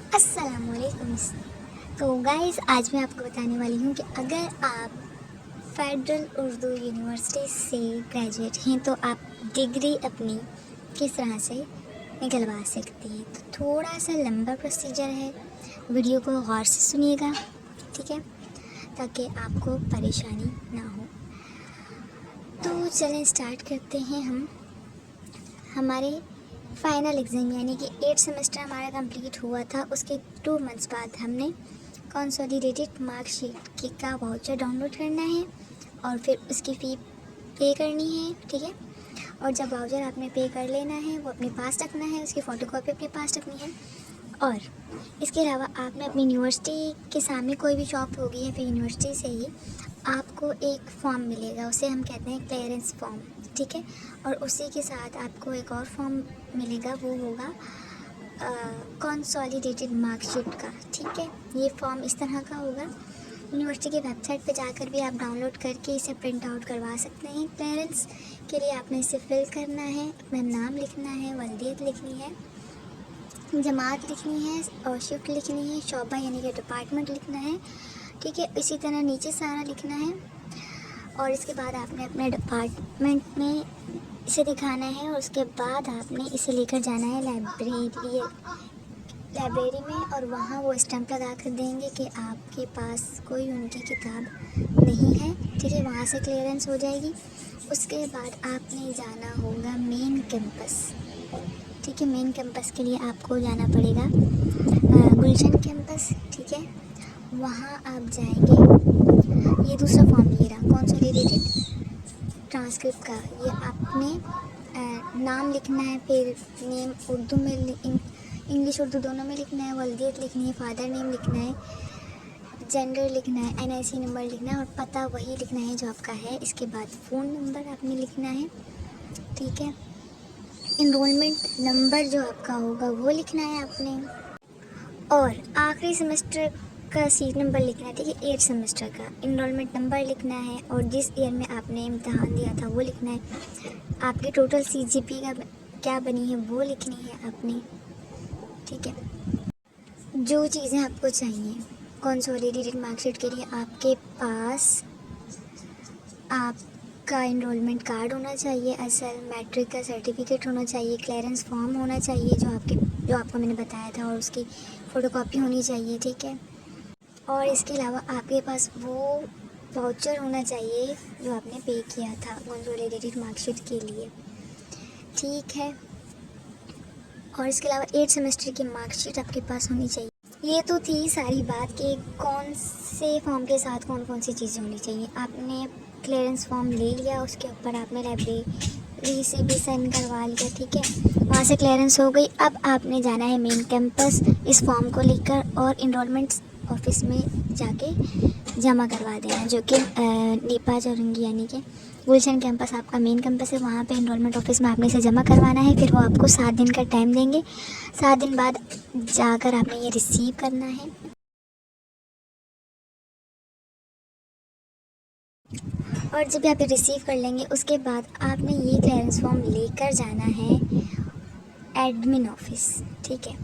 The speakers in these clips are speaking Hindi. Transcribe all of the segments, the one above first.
अस्सलामुअलैकुम। तो गाइस, आज मैं आपको बताने वाली हूँ कि अगर आप फेडरल उर्दू यूनिवर्सिटी से ग्रेजुएट हैं तो आप डिग्री अपनी किस तरह से निकलवा सकती हैं। तो थोड़ा सा लंबा प्रोसीजर है, वीडियो को गौर से सुनिएगा, ठीक है, ताकि आपको परेशानी ना हो। तो चलें स्टार्ट करते हैं। हम हमारे फाइनल एग्ज़ाम यानी कि 8 सेमेस्टर हमारा कंप्लीट हुआ था, उसके 2 मंथ्स बाद हमने कंसोलिडेटेड मार्कशीट का वाउचर डाउनलोड करना है और फिर उसकी फ़ी पे करनी है, ठीक है। और जब वाउचर आपने पे कर लेना है वो अपने पास रखना है, उसकी फ़ोटोकॉपी अपने पास रखनी है। और इसके अलावा आपने अपनी यूनिवर्सिटी के सामने कोई भी शॉप होगी या फिर यूनिवर्सिटी से ही आपको एक फॉर्म मिलेगा, उसे हम कहते हैं क्लियरेंस फॉर्म, ठीक है। और उसी के साथ आपको एक और फॉर्म मिलेगा, वो होगा कंसोलिडेटेड मार्कशीट का, ठीक है। ये फॉर्म इस तरह का होगा। यूनिवर्सिटी की वेबसाइट पर जाकर भी आप डाउनलोड करके इसे प्रिंट आउट करवा सकते हैं। क्लियरेंस के लिए आपने इसे फिल करना है, अपना नाम लिखना है, वल्दियत लिखनी है, जमात लिखनी है और शिफ्ट लिखनी है, शोबा यानी कि डिपार्टमेंट लिखना है, ठीक है। इसी तरह नीचे सारा लिखना है और इसके बाद आपने अपने डिपार्टमेंट में इसे दिखाना है और उसके बाद आपने इसे लेकर जाना है लाइब्रेरी में और वहाँ वो स्टैंप लगा कर देंगे कि आपके पास कोई उनकी किताब नहीं है, ठीक है। वहाँ से क्लियरेंस हो जाएगी। उसके बाद आपने जाना होगा मेन कैंपस, ठीक है। मेन कैंपस के लिए आपको जाना पड़ेगा गुलशन कैंपस, ठीक है। वहाँ आप जाएंगे। ये दूसरा फॉर्म ये रहा कंसोलिडेटेड ट्रांसक्रिप्ट का। ये आपने नाम लिखना है, फिर नेम उर्दू में इंग्लिश उर्दू दोनों में लिखना है, वल्दियत लिखनी है, फादर नेम लिखना है, जेंडर लिखना है, एनआईसी नंबर लिखना है और पता वही लिखना है जो आपका है। इसके बाद फ़ोन नंबर आपने लिखना है, ठीक है। इनरोलमेंट नंबर जो आपका होगा वो लिखना है आपने और आखिरी सेमेस्टर का सीट नंबर लिखना है, ठीक है। 8 सेमेस्टर का इनरोलमेंट नंबर लिखना है और जिस ईयर में आपने इम्तहान दिया था वो लिखना है। आपकी टोटल सीजीपी का क्या बनी है वो लिखनी है आपने, ठीक है। जो चीज़ें आपको चाहिए कंसोलिडेटेड मार्कशीट के लिए, आपके पास आपका इनरोलमेंट कार्ड होना चाहिए, असल मैट्रिक का सर्टिफिकेट होना चाहिए, क्लियरेंस फॉर्म होना चाहिए जो आपको मैंने बताया था और उसकी फ़ोटोकॉपी होनी चाहिए, ठीक है। और इसके अलावा आपके पास वो वाउचर होना चाहिए जो आपने पे किया था कंसोलिडेटेड मार्कशीट के लिए, ठीक है। और इसके अलावा 8 सेमेस्टर की मार्कशीट आपके पास होनी चाहिए। ये तो थी सारी बात कि कौन से फॉर्म के साथ कौन कौन सी चीज़ें होनी चाहिए। आपने क्लियरेंस फॉर्म ले लिया, उसके ऊपर आपने लाइब्रेरी से भी साइन करवा लिया, ठीक है। वहाँ से क्लियरेंस हो गई। अब आपने जाना है मेन कैंपस इस फॉर्म को लेकर और इनरोलमेंट ऑफिस में जाके जमा करवा देना, जो कि नीपा चौरंगी यानी कि गुलशन कैंपस आपका मेन कैंपस है। वहाँ पे इनरोलमेंट ऑफिस में आपने इसे जमा करवाना है। फिर वो आपको 7 दिन का टाइम देंगे। 7 दिन बाद जाकर आपने ये रिसीव करना है और जब आप ये रिसीव कर लेंगे उसके बाद आपने ये क्लियरेंस फॉर्म लेकर जाना है एडमिन ऑफिस, ठीक है।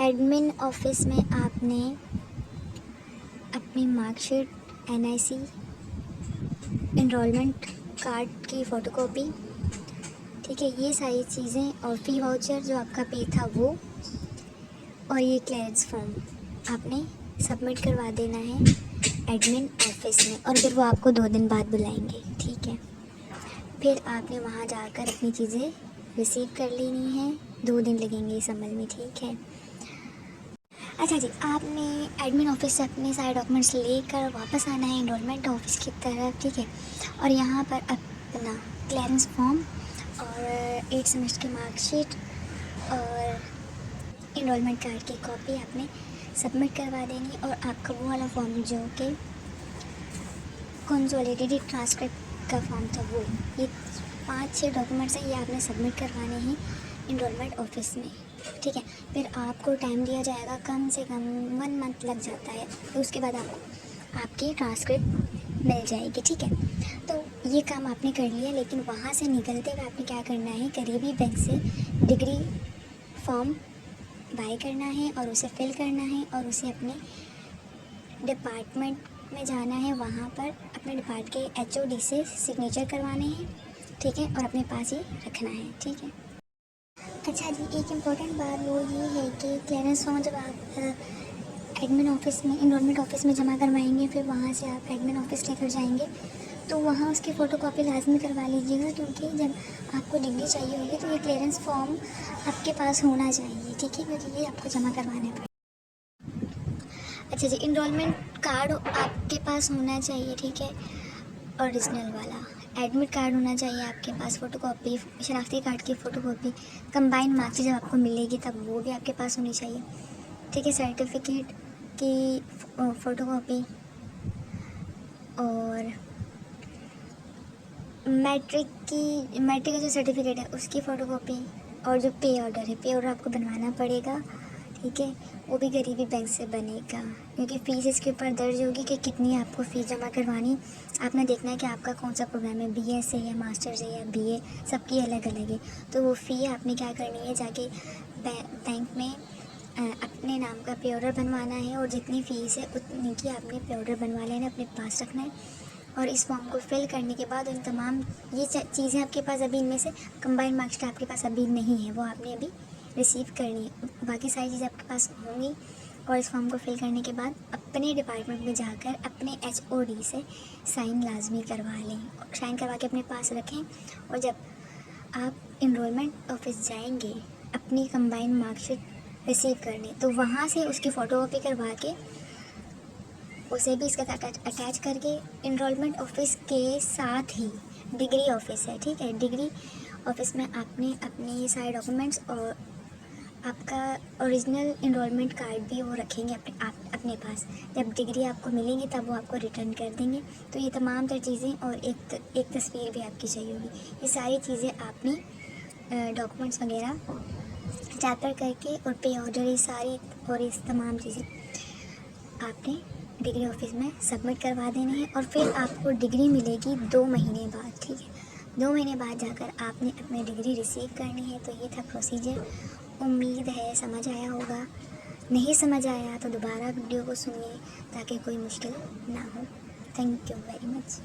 एडमिन ऑफिस में आपने अपनी मार्कशीट, एनआईसी, इनरोलमेंट कार्ड की फ़ोटोकॉपी, ठीक है, ये सारी चीज़ें और फ़ी वाउचर जो आपका पे था वो और ये क्लियरेंस फॉर्म आपने सबमिट करवा देना है एडमिन ऑफिस में और फिर वो आपको 2 दिन बाद बुलाएंगे, ठीक है। फिर आपने वहाँ जाकर अपनी चीज़ें रिसीव कर लेनी है। 2 दिन लगेंगे इस अमल में, ठीक है। अच्छा जी, आपने एडमिन ऑफिस से अपने सारे डॉक्यूमेंट्स लेकर वापस आना है इनरोलमेंट ऑफिस की तरफ, ठीक है। और यहाँ पर अपना क्लियरेंस फॉर्म और 8 सेमेस्टर की मार्कशीट और इनरोलमेंट कार्ड की कॉपी आपने सबमिट करवा देनी और आपका वो वाला फॉर्म जो कि कंसोलिडेटेड ट्रांसक्रिप्ट का फॉर्म था वो, ये 5-6 डॉक्यूमेंट्स हैं, ये आपने सबमिट करवाने हैं इनरोलमेंट ऑफिस में, ठीक है। फिर आपको टाइम दिया जाएगा, कम से कम 1 मंथ लग जाता है। तो उसके बाद आपको आपकी ट्रांसक्रिप्ट मिल जाएगी, ठीक है। तो ये काम आपने कर लिया, लेकिन वहाँ से निकलते हुए आपने क्या करना है, करीबी बैंक से डिग्री फॉर्म बाय करना है और उसे फिल करना है और उसे अपने डिपार्टमेंट में जाना है, वहाँ पर अपने डिपार्ट के HOD से सिग्नेचर करवाने हैं, ठीक है, और अपने पास ही रखना है, ठीक है। अच्छा जी, एक इम्पोर्टेंट बात वो ये है कि क्लियरेंस फॉर्म जब आप एडमिन ऑफिस में, इनरोलमेंट ऑफिस में जमा करवाएंगे, फिर वहाँ से आप एडमिन ऑफिस लेकर जाएंगे, तो वहाँ उसकी फ़ोटोकॉपी लाजमी करवा लीजिएगा, क्योंकि जब आपको डिग्री चाहिए होगी तो ये क्लियरेंस फॉर्म आपके पास होना चाहिए, ठीक है, क्योंकि ये आपको जमा करवाने पड़ेगा। अच्छा जी, इनरोलमेंट कार्ड आपके पास होना चाहिए, ठीक है, ओरिजिनल वाला। एडमिट कार्ड होना चाहिए आपके पास, फ़ोटोकॉपी, शनाख्ती कार्ड की फ़ोटोकॉपी, कंबाइन मार्क्स जब आपको मिलेगी तब वो भी आपके पास होनी चाहिए, ठीक है, सर्टिफिकेट की फ़ोटोकॉपी और मैट्रिक का जो सर्टिफिकेट है उसकी फ़ोटोकॉपी, और जो पे ऑर्डर आपको बनवाना पड़ेगा, ठीक है, वो भी गरीबी बैंक से बनेगा, क्योंकि फ़ीस इसके ऊपर दर्ज होगी कि कितनी आपको फ़ीस जमा करवानी। आपने देखना है कि आपका कौन सा प्रोग्राम है, BS है या मास्टर्स है या BA, सबकी अलग अलग है। तो वो फ़ी आपने क्या करनी है, जाके बैंक में अपने नाम का पे ऑर्डर बनवाना है, और जितनी फ़ीस है उतनी की आपने पे ऑर्डर बनवा लेना, अपने पास रखना है। और इस फॉर्म को फिल करने के बाद उन तमाम ये चीज़ें आपके पास अभी, इनमें से कंबाइंड मार्क्सशीट आपके पास अभी नहीं है, वो आपने अभी रिसीव करनी है, बाकी सारी चीज़ें आपके पास होंगी। और इस फॉर्म को फिल करने के बाद अपने डिपार्टमेंट में जाकर अपने HOD से साइन लाजमी करवा लें, साइन करवा के अपने पास रखें। और जब आप इनरोलमेंट ऑफिस जाएंगे अपनी कंबाइंड मार्कशीट रिसीव करने, तो वहाँ से उसकी फ़ोटोकॉपी करवा के उसे भी इसके साथ अटैच करके, इनरोलमेंट ऑफिस के साथ ही डिग्री ऑफिस है, ठीक है, डिग्री ऑफिस में आपने अपने ये सारे डॉक्यूमेंट्स और आपका ओरिजिनल इनरोलमेंट कार्ड भी वो रखेंगे अपने पास। जब डिग्री आपको मिलेंगी तब वो आपको रिटर्न कर देंगे। तो ये तमाम तर चीज़ें और एक तस्वीर भी आपकी चाहिए होगी। ये सारी चीज़ें आपने डॉक्यूमेंट्स वगैरह चैप्टर करके और पे ऑर्डर, ये सारी और इस तमाम चीज़ें आपने डिग्री ऑफिस में सबमिट करवा देनी है। और फिर आपको डिग्री मिलेगी 2 महीने बाद, ठीक है, 2 महीने बाद जाकर आपने अपनी डिग्री रिसीव करनी है। तो ये था प्रोसीजर। उम्मीद है समझ आया होगा। नहीं समझ आया तो दोबारा वीडियो को सुनिए ताकि कोई मुश्किल ना हो। Thank you very much.